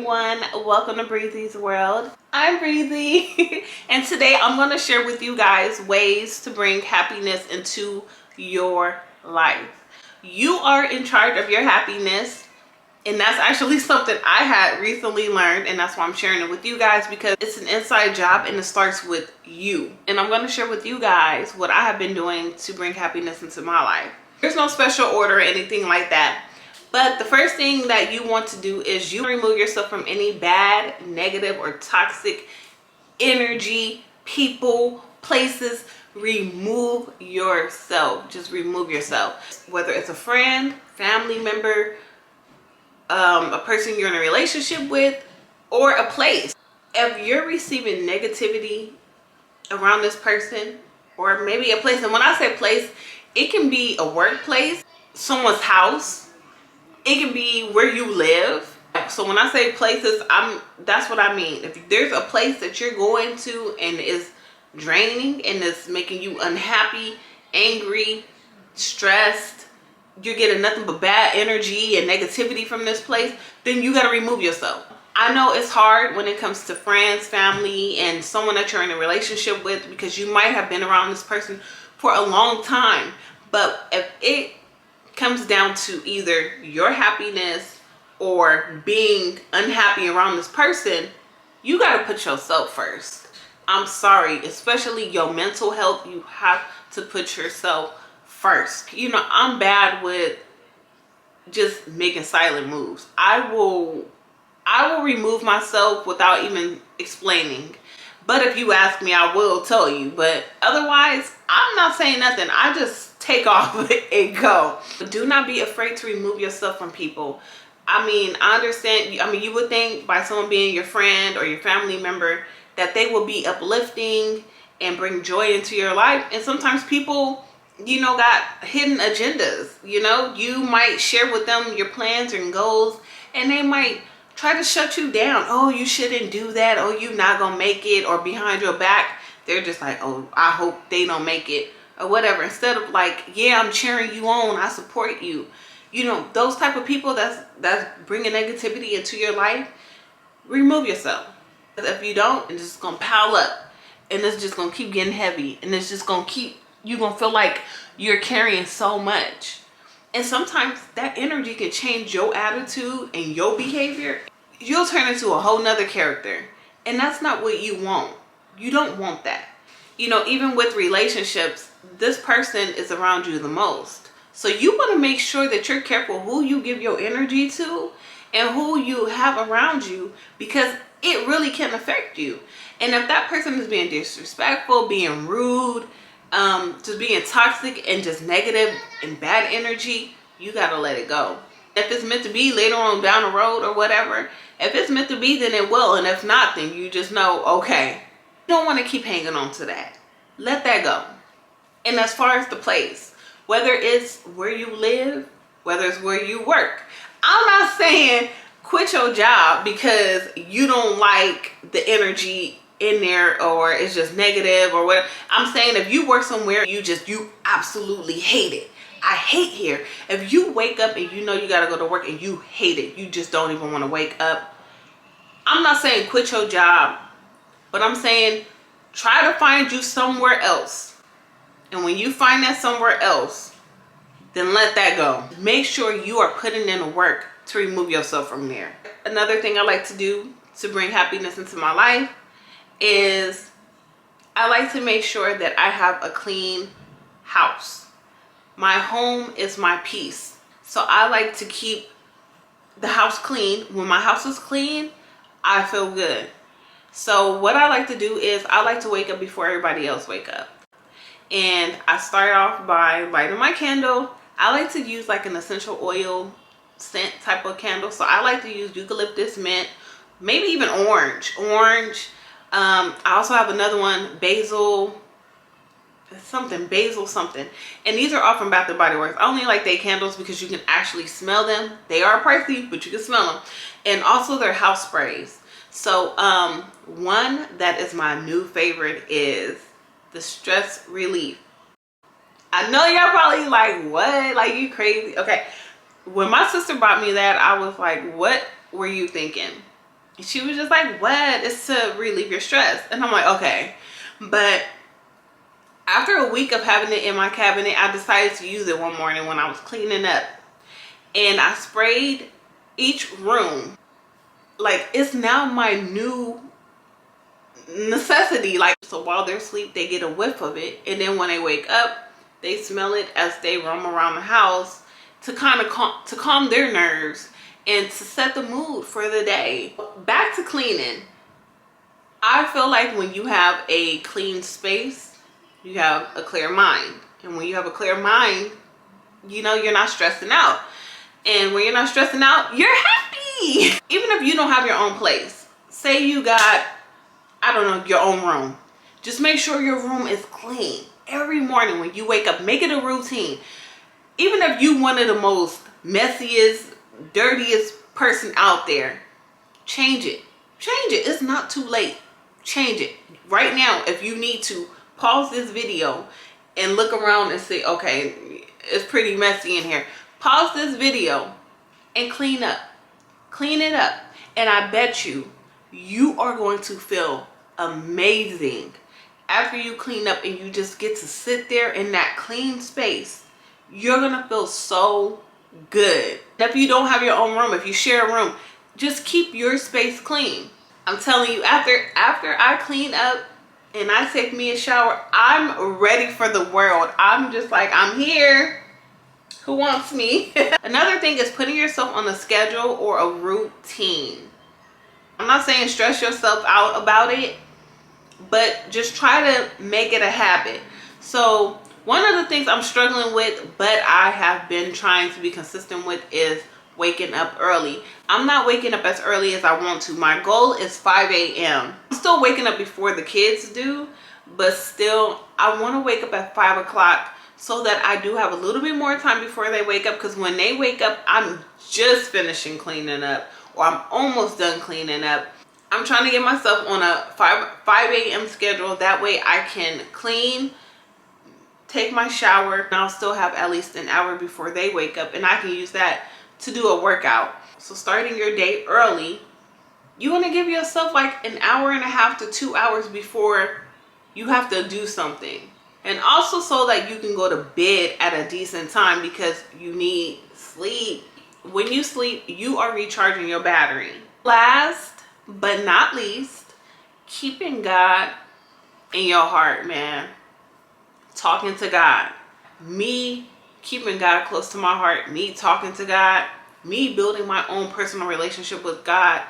everyone, welcome to Breezy's World. I'm Breezy and today I'm going to share with you guys ways to bring happiness into your life. You are in charge of your happiness, and that's actually something I had recently learned, and that's why I'm sharing it with you guys, because it's an inside job and it starts with you. And I'm going to share with you guys what I have been doing to bring happiness into my life. There's no special order or anything like that. But the first thing that you want to do is you remove yourself from any bad, negative, or toxic energy, people, places. Remove yourself. Just remove yourself. Whether it's a friend, family member, a person you're in a relationship with, or a place. If you're receiving negativity around this person, or maybe a place, and when I say place, it can be a workplace, someone's house, it can be where you live. So when I say places, that's what I mean. If there's a place that you're going to and is draining and is making you unhappy, angry, stressed, you're getting nothing but bad energy and negativity from this place, then you got to remove yourself. I know it's hard when it comes to friends, family, and someone that you're in a relationship with, because you might have been around this person for a long time. But if it comes down to either your happiness or being unhappy around this person, you got to put yourself first. I'm sorry, especially your mental health, you have to put yourself first. You know, I'm bad with just making silent moves. I will remove myself without even explaining. But if you ask me, I will tell you. But otherwise, I'm not saying nothing. I just take off and go. But do not be afraid to remove yourself from people. I mean, I understand. I mean, you would think by someone being your friend or your family member that they will be uplifting and bring joy into your life. And sometimes people, you know, got hidden agendas. You know, you might share with them your plans and goals, and they might try to shut you down. Oh, you shouldn't do that. Oh, you're not gonna make it. Or behind your back, they're just like, oh, I hope they don't make it, or whatever. Instead of like, yeah, I'm cheering you on, I support you. You know, those type of people that's bringing negativity into your life, remove yourself. If you don't, it's just gonna pile up, and it's just gonna keep getting heavy, and it's just gonna keep, you're gonna feel like you're carrying so much. And sometimes that energy can change your attitude and your behavior. You'll turn into a whole nother character. And that's not what you want. You don't want that. You know, even with relationships, this person is around you the most. So you want to make sure that you're careful who you give your energy to and who you have around you, because it really can affect you. And if that person is being disrespectful, being rude, just being toxic and just negative and bad energy, you gotta let it go. If it's meant to be later on down the road or whatever, if it's meant to be, then it will. And if not, then you just know, okay, you don't want to keep hanging on to that. Let that go. And as far as the place, whether it's where you live, whether it's where you work, I'm not saying quit your job because you don't like the energy in there, or it's just negative or whatever. I'm saying if you work somewhere you absolutely hate it. I hate here. If you wake up and you know you gotta go to work and you hate it, you just don't even want to wake up, I'm not saying quit your job, but I'm saying try to find you somewhere else. And when you find that somewhere else, then let that go. Make sure you are putting in the work to remove yourself from there. Another thing I like to do to bring happiness into my life is I like to make sure that I have a clean house. My home is my peace. So I like to keep the house clean. When my house is clean, I feel good. So what I like to do is I like to wake up before everybody else wake up. And I start off by lighting my candle. I like to use like an essential oil scent type of candle. So I like to use eucalyptus, mint, maybe even orange. I also have another one, basil something. And these are all from Bath & Body Works. I only like their candles because you can actually smell them. They are pricey, but you can smell them. And also their house sprays. So one that is my new favorite is the Stress Relief. I know y'all probably like, what? Like, you crazy? Okay. When my sister bought me that, I was like, what were you thinking? She was just like, what? It's to relieve your stress. And I'm like, okay. But after a week of having it in my cabinet, I decided to use it one morning when I was cleaning up. And I sprayed each room. Like, it's now my new necessity. Like, so while they're asleep, they get a whiff of it. And then when they wake up, they smell it as they roam around the house to kind of calm their nerves and to set the mood for the day. Back to cleaning. I feel like when you have a clean space, you have a clear mind. And when you have a clear mind, you know, you're not stressing out. And when you're not stressing out, you're happy. Even if you don't have your own place, say you got, I don't know, your own room. Just make sure your room is clean. Every morning when you wake up, make it a routine. Even if you one of the most messiest, dirtiest person out there, change it. Change it. It's not too late. Change it. Right now, if you need to, pause this video and look around and say, okay, it's pretty messy in here. Pause this video and clean up. Clean it up. And I bet you are going to feel amazing after you clean up and you just get to sit there in that clean space. You're going to feel so good. If you don't have your own room, if you share a room, just keep your space clean. I'm telling you, after I clean up and I take me a shower, I'm ready for the world. I'm just like, I'm here. Who wants me? Another thing is putting yourself on a schedule or a routine. I'm not saying stress yourself out about it, but just try to make it a habit. So one of the things I'm struggling with, but I have been trying to be consistent with, is waking up early. I'm not waking up as early as I want to. My goal is 5 a.m. I'm still waking up before the kids do, but still I want to wake up at 5 o'clock so that I do have a little bit more time before they wake up, because when they wake up, I'm just finishing cleaning up or I'm almost done cleaning up. I'm trying to get myself on a 5 a.m. schedule. That way I can clean, take my shower, and I'll still have at least an hour before they wake up, and I can use that to do a workout. So starting your day early, you want to give yourself like an hour and a half to 2 hours before you have to do something. And also so that you can go to bed at a decent time, because you need sleep. When you sleep, you are recharging your battery. Last but not least, keeping God in your heart, man. Talking to God. Me keeping God close to my heart, me talking to God, me building my own personal relationship with God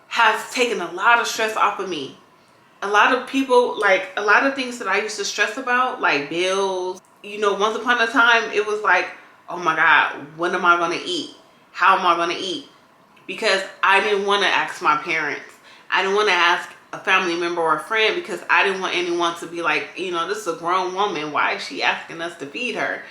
has taken a lot of stress off of me. A lot of people, like a lot of things that I used to stress about, like bills, you know, once upon a time, it was like, oh my God, when am I going to eat? How am I going to eat? Because I didn't want to ask my parents. I didn't want to ask a family member or a friend, because I didn't want anyone to be like, you know, this is a grown woman. Why is she asking us to feed her?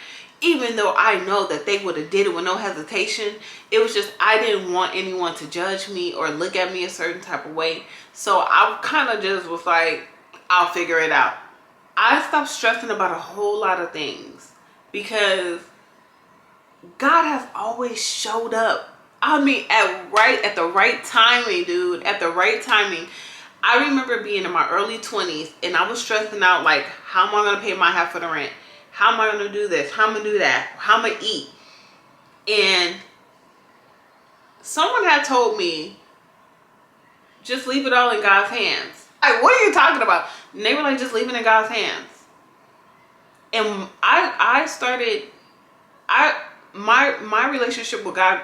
Even though I know that they would have did it with no hesitation. It was just, I didn't want anyone to judge me or look at me a certain type of way. So I kind of just was like, I'll figure it out. I stopped stressing about a whole lot of things because God has always showed up. I mean, at the right timing, dude. At the right timing. I remember being in my early 20s and I was stressing out, like, how am I going to pay my half of the rent? How am I going to do this? How am I going to do that? How am I going to eat? And someone had told me, just leave it all in God's hands. Like, what are you talking about? And they were like, just leave it in God's hands. And my relationship with God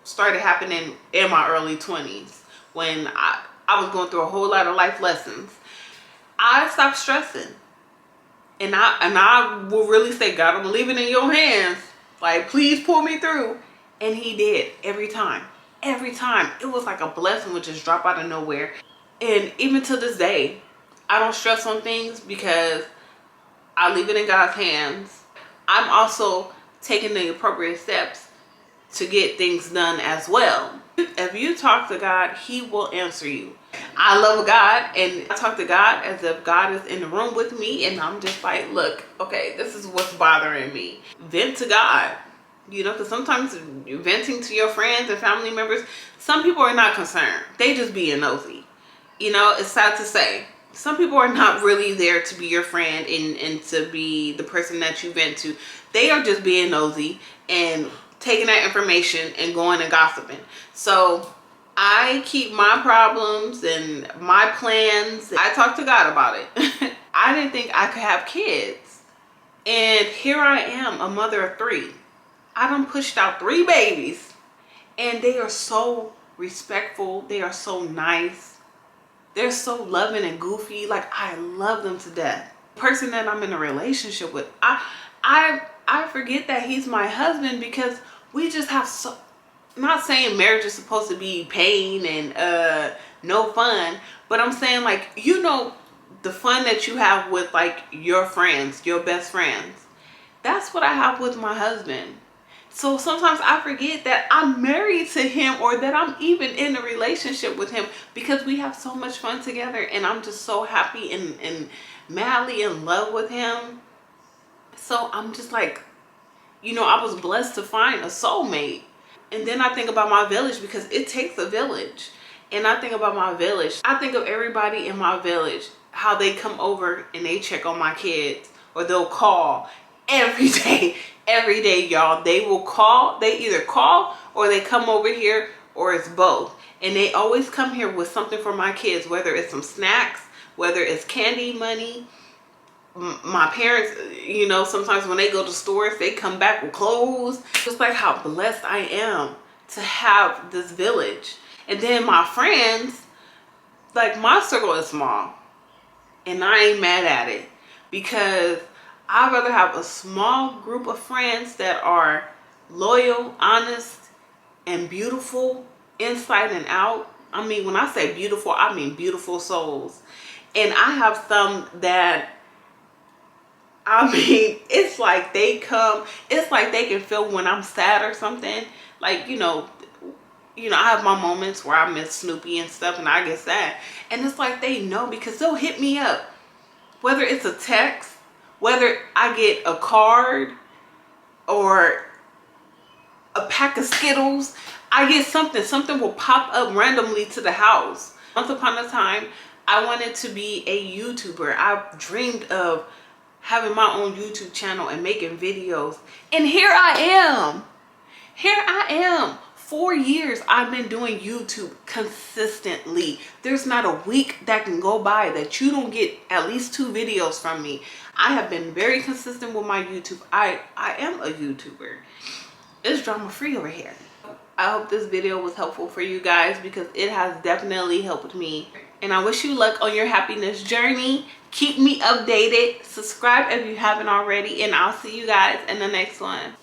started happening in my early 20s when I was going through a whole lot of life lessons. I stopped stressing. And I will really say, God, I'm leaving it in your hands. Like, please pull me through. And he did every time. Every time. It was like a blessing would just drop out of nowhere. And even to this day, I don't stress on things because I leave it in God's hands. I'm also taking the appropriate steps to get things done as well. If you talk to God, he will answer you. I love God, and I talk to God as if God is in the room with me, and I'm just like, look, okay, this is what's bothering me. Vent to God. You know, because sometimes venting to your friends and family members, some people are not concerned. They just being nosy. You know, it's sad to say. Some people are not really there to be your friend and to be the person that you vent to. They are just being nosy and taking that information and going and gossiping. So I keep my problems and my plans. I talk to God about it. I didn't think I could have kids. And here I am, a mother of 3. I done pushed out 3 babies. And they are so respectful. They are so nice. They're so loving and goofy. Like, I love them to death. The person that I'm in a relationship with, I forget that he's my husband because we just have so, I'm not saying marriage is supposed to be pain and no fun, but I'm saying, like, you know, the fun that you have with like your friends, your best friends. That's what I have with my husband. So sometimes I forget that I'm married to him or that I'm even in a relationship with him because we have so much fun together and I'm just so happy and madly in love with him. So I'm just like, you know, I was blessed to find a soulmate. And then I think about my village because it takes a village. And I think about my village. I think of everybody in my village, how they come over and they check on my kids or they'll call every day. Every day, y'all. They will call. They either call or they come over here or it's both. And they always come here with something for my kids, whether it's some snacks, whether it's candy money. My parents, you know, sometimes when they go to stores, they come back with clothes. Just like how blessed I am to have this village. And then my friends, like, my circle is small and I ain't mad at it because I'd rather have a small group of friends that are loyal, honest, and beautiful inside and out. I mean, when I say beautiful, I mean beautiful souls. And I have some that, I mean, it's like they come, it's like they can feel when I'm sad or something. Like, you know, I have my moments where I miss Snoopy and stuff and I get sad. And it's like they know because they'll hit me up. Whether it's a text, whether I get a card or a pack of Skittles, I get something. Something will pop up randomly to the house. Once upon a time, I wanted to be a YouTuber. I dreamed of having my own YouTube channel and making videos. And here I am. Here I am. 4 years I've been doing YouTube consistently. There's not a week that can go by that you don't get at least 2 videos from me. I have been very consistent with my YouTube. I am a YouTuber. It's drama free over here. I hope this video was helpful for you guys because it has definitely helped me. And I wish you luck on your happiness journey. Keep me updated. Subscribe if you haven't already. And I'll see you guys in the next one.